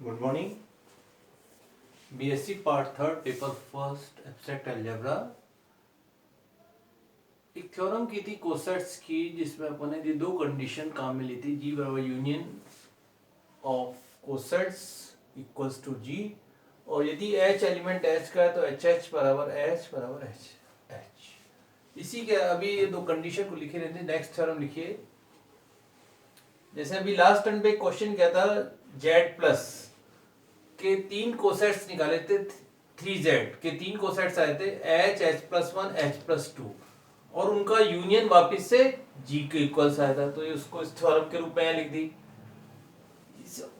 Good morning. BSc part third paper first abstract algebra. एक theorem की थी cosets की, जिसमें अपन ने ये दो कंडीशन काम में ली थी। जी बराबर union of cosets equals to G, और यदि एच एलिमेंट एच का है तो एच एच बराबर एच एच। इसी के अभी ये दो कंडीशन को लिखे रहते हैं। नेक्स्ट थ्योरम लिखिए। जैसे अभी लास्ट टर्न पे क्वेश्चन क्या था, जेड प्लस के तीन कोसेट्स निकाले थे, 3z के तीन कोसेट्स आए थे, H H plus one H plus two, और उनका यूनियन वापस से g के इक्वल्स आया था। तो ये उसको इस थ्योरम के रूप में लिख दी।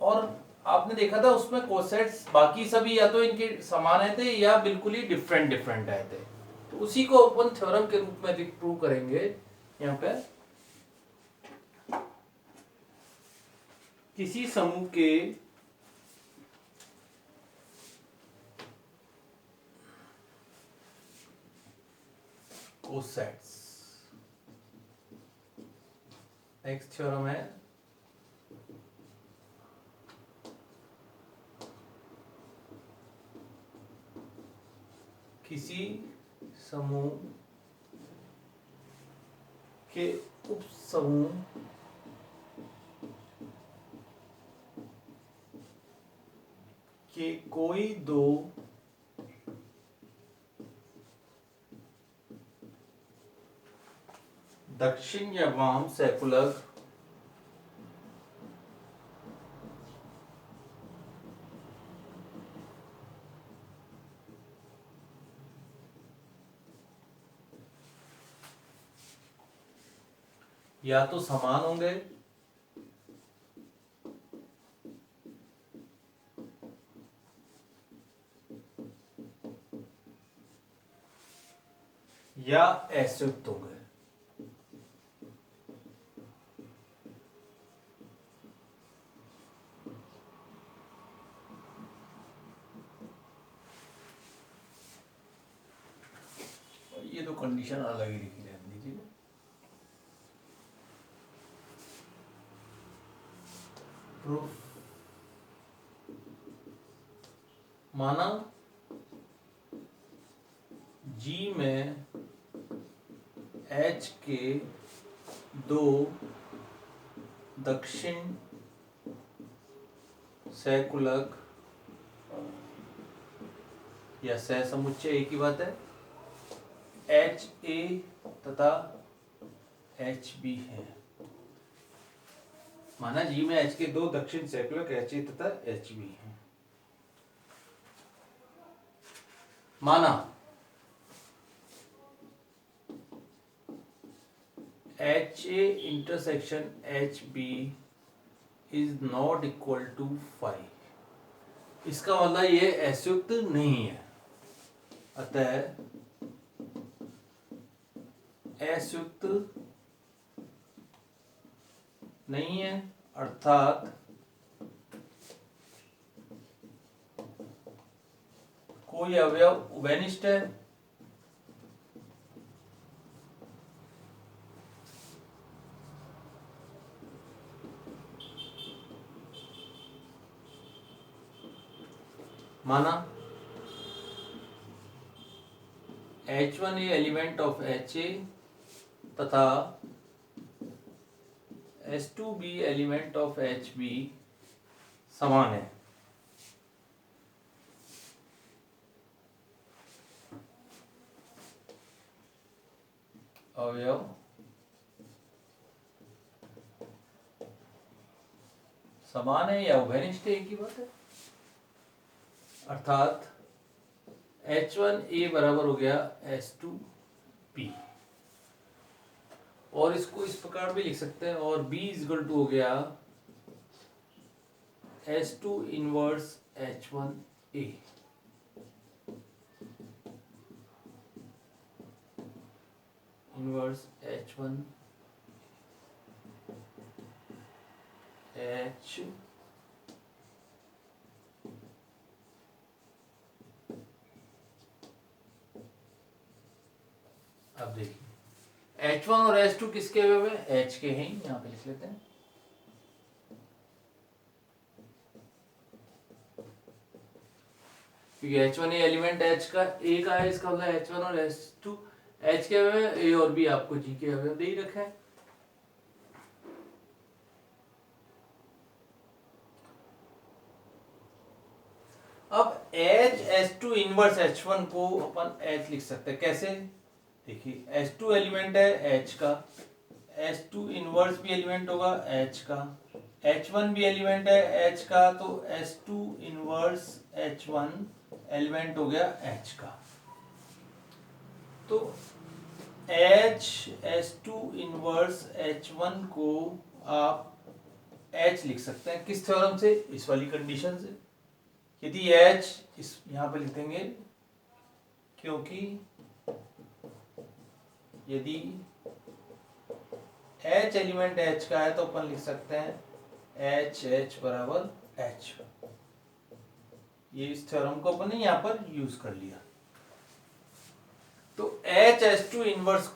और आपने देखा था उसमें कोसेट्स बाकी सभी या तो इनके समान आए थे या बिल्कुल ही डिफरेंट डिफरेंट आए थे। तो उसी को अपन थ्योरम के रूप में प्रूव करेंगे। यहाँ पे किसी समूह के कोसेट्स, नेक्स्ट थ्योरम है किसी समूह के उपसमूह के कोई दो दक्षिण या वाम सैकुलर या तो समान होंगे या असयुक्त होंगे। ये तो कंडीशन अलग ही लिखी रहने दीजिए। प्रूफ माना G में H के दो दक्षिण सैकुलक या सहसमुच्चय एक ही बात है, एच ए तथा एच बी है। माना जी में एच के दो दक्षिण सैकुलक एच ए तथा एच बी है। माना H A intersection H B is not equal to 5। इसका मतलब ये असयुक्त नहीं है, अतः असयुक्त नहीं है, अर्थात कोई अवयव उभयनिष्ठ है। माना H1 A element of HA तथा S2B एलिमेंट ऑफ HB समान है। अवयव समान है या उभयनिष्ठ एक ही बात है, अर्थात H1A बराबर हो गया S2B, और इसको इस प्रकार भी लिख सकते हैं, और B इक्वल टू हो गया S2 inverse H1A। Inverse H1 H अब देखिए H1 और H2 किसके अवयव है, H के हैं, यहाँ पे लिख लेते हैं। क्योंकि H1 एलिमेंट H का A का है, इसका मतलब H1 और H2 H के अवयव A और B आपको G के अवयव दे ही रखे हैं। अब H2 इनवर्स H1 को अपन H लिख सकते हैं। कैसे? देखिए H2 एलिमेंट है H का, H2 इनवर्स भी एलिमेंट होगा H का, H1 भी एलिमेंट है H का, तो H2 इनवर्स H1 एलिमेंट हो गया H का। तो H2 इनवर्स H1 को आप H लिख सकते हैं। किस थ्योरम से? इस वाली कंडीशन से। यदि H इस यहां पे लिख देंगे, क्योंकि यदि H एलिमेंट H का है तो अपन लिख सकते हैं H बराबर H। ये इस थ्योरम को अपन ने यहां पर यूज कर लिया। तो H2 इनवर्स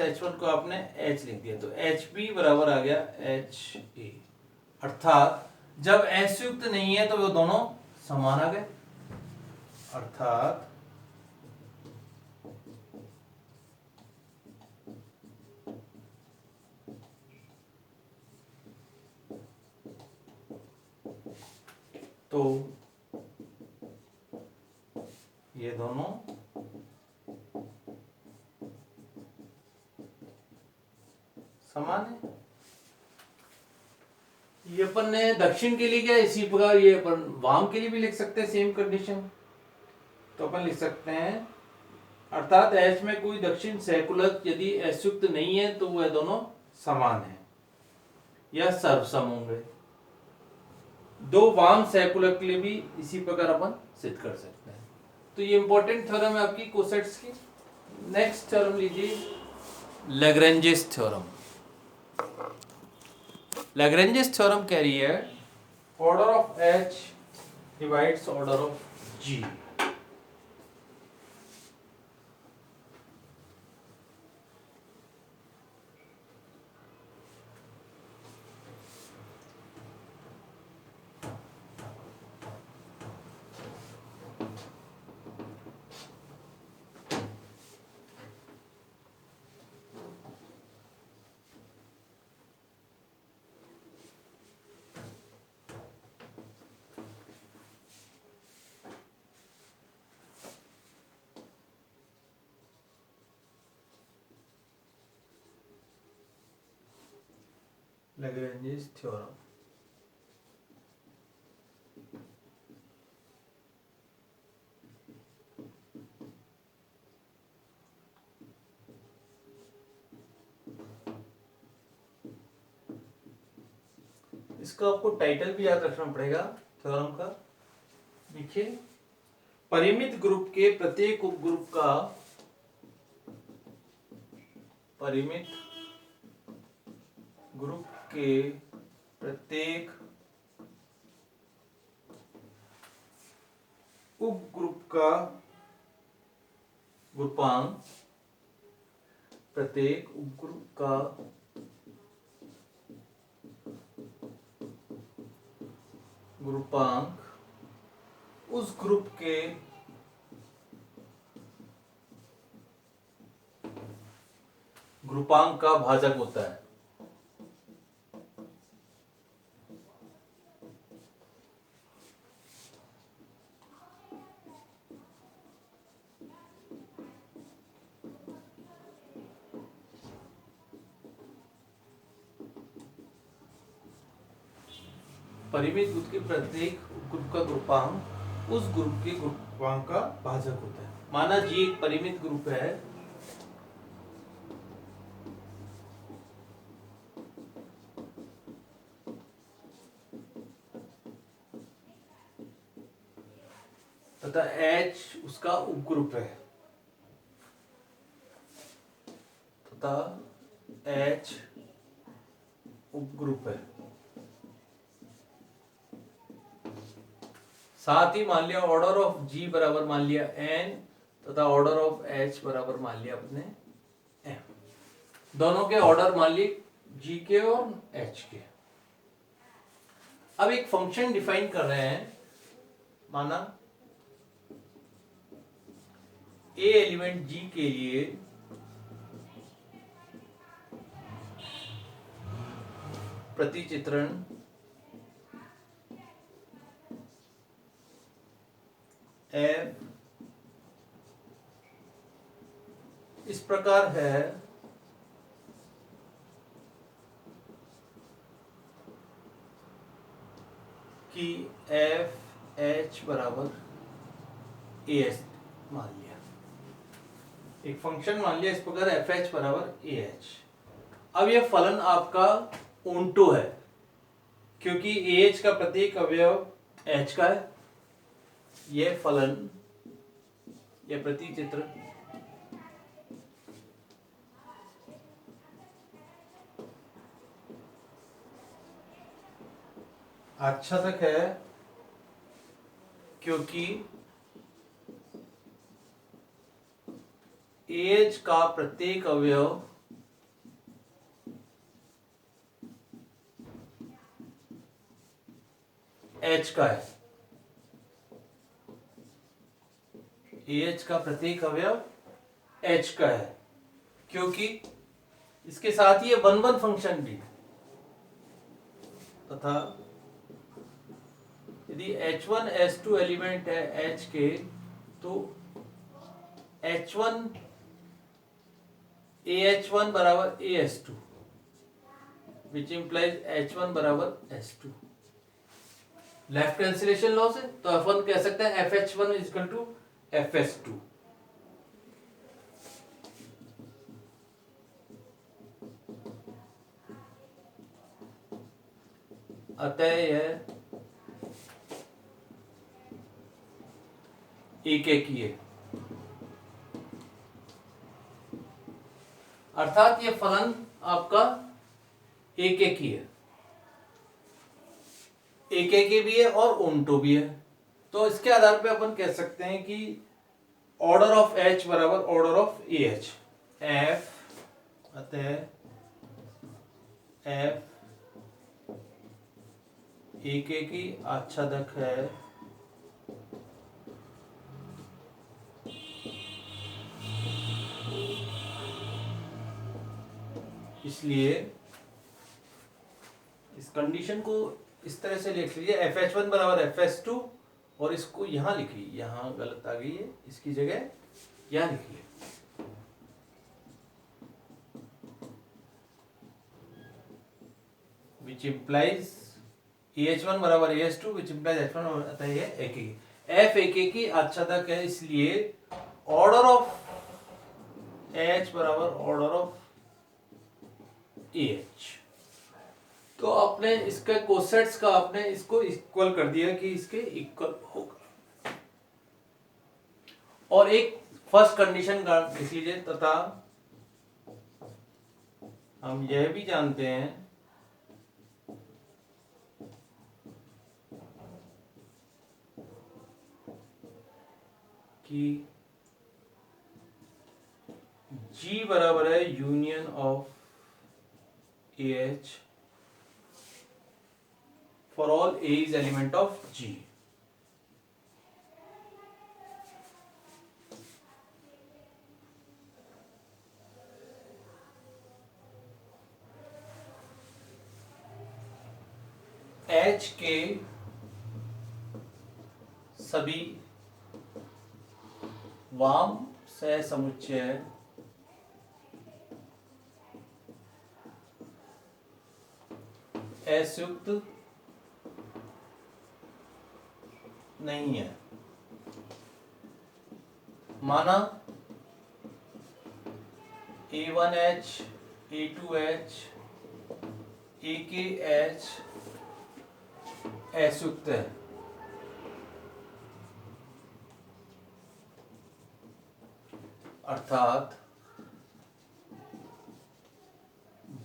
H1 को आपने H लिख दिया, तो HB बराबर आ गया HA। अर्थात जब H युक्त नहीं है तो वो दोनों समान आ गए। अर्थात तो ये दोनों समान है। ये अपन ने दक्षिण के लिए क्या, इसी प्रकार ये अपन वाम के लिए भी लिख सकते हैं सेम कंडीशन। तो अपन लिख सकते हैं अर्थात H में कोई दक्षिण सैकुलक यदि H युक्त नहीं है तो वह दोनों समान है या सर्वसम होंगे। दो वाम सैकुलक के लिए भी इसी प्रकार अपन सिद्ध कर सकते हैं। तो ये इंपॉर्टेंट थ्योरम है आपकी कोसेट्स की। नेक्स्ट थ्योरम लीजिए, लैग्रेंजेस थ्योरम। लैग्रेंजेस थ्योरम कह रही है order of H divides order of G। Lagrange's theorem। इसका आपको टाइटल भी याद रखना पड़ेगा थ्योरम का। देखिए, परिमित ग्रुप के प्रत्येक उपग्रुप का परिमित ग्रुप के प्रत्येक उपग्रुप का ग्रुपांक, प्रत्येक उपग्रुप का ग्रुपांक उस ग्रुप के ग्रुपांक का भाजक होता है। परिमित ग्रुप के प्रत्येक ग्रुप का ग्रुपांक उस ग्रुप के ग्रुपांक का भाजक होता है। माना जी एक परिमित ग्रुप है, तथा H उसका उपग्रुप है, तथा H उपग्रुप है। साथ ही मान लिया ऑर्डर ऑफ G बराबर मान लिया N तथा ऑर्डर ऑफ H बराबर मान लिया अपने M। दोनों के ऑर्डर मान लिए G के और H के। अब एक फंक्शन डिफाइन कर रहे हैं, माना ए एलिमेंट जी के लिए प्रतिचित्रण एफ इस प्रकार है कि एफ एच बराबर ए एच मान लिया, एक फंक्शन मान लिया इस प्रकार एफ एच बराबर ए एच। अब यह फलन आपका ओंटो है क्योंकि ए एच का प्रत्येक अवयव एच का है। यह फलन, यह प्रतिचित्र आच्छादक है क्योंकि एच का प्रत्येक अवयव एच का है। एच का प्रत्येक अवयव एच का है क्योंकि इसके साथ ही ये वन वन फंक्शन भी, तथा यदि H1 S2 एलिमेंट है H के तो H1 AH1 बराबर AS2 विच इंप्लाइज H1 बराबर S2। लेफ्ट कैंसिलेशन लॉ से तो F1 कह सकते हैं FH1 is equal to FS2। अतः यह एक ही है, अर्थात ये फलन आपका एक ही है, एक भी है और ओंटो भी है। तो इसके आधार पे अपन कह सकते हैं कि ऑर्डर ऑफ एच बराबर order of A H. F अतः एफ एक की आच्छादक है इसलिए इस कंडीशन को इस तरह से लिख लीजिए FH1 बराबर FS2 और इसको यहां लिखिए, यहां गलत आ गई है, इसकी जगह यहां लिखिए। विच इंप्लाइज AH1 बराबर AS2 विच इंप्लाइज H1 अतः ये एक ही F एक की आच्छादक है इसलिए ऑर्डर ऑफ H बराबर ऑर्डर ऑफ AH। तो आपने इसके कोसेट्स का आपने इसको इक्वल कर दिया कि इसके इक्वल होगा। और एक फर्स्ट कंडीशन लिख लीजिए तथा हम यह भी जानते हैं कि G बराबर है union of AH for all A is element of G। H के सभी वाम सह समुच्चय S युक्त नहीं है। माना A1H A2H AKH S युक्त है, अर्थात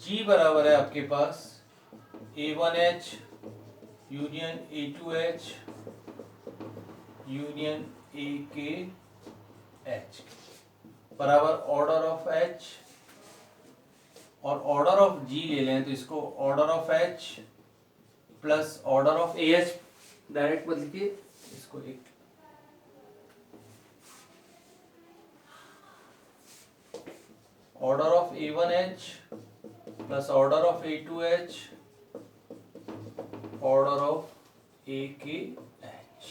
G बराबर है आपके पास A1H union A2H union AKH बराबर ऑर्डर ऑफ H और ऑर्डर ऑफ G ले लें तो इसको order of H plus order of AH direct बदल के इसको एक order of A1H plus order of A2H order of AKH।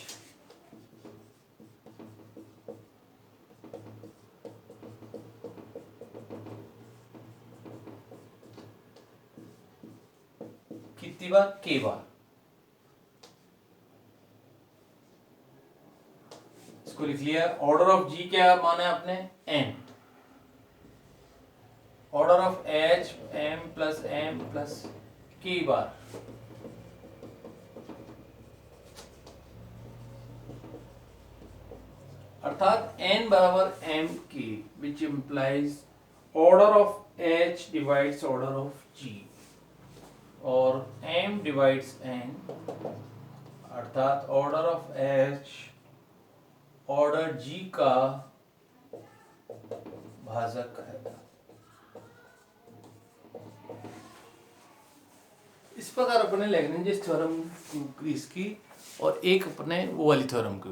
कितनी बार? K बार। इसको लिख लिया। ऑर्डर ऑफ G क्या माना है आपने? N। Order of H M plus K बार। अर्थात N बराबर M K, which implies order of H divides order of G और M डिवाइड्स N, अर्थात order of H order G का भाजक है। इस प्रकार अपने लैग्रेंज थ्योरम की और एक अपने वो वाली थ्योरम के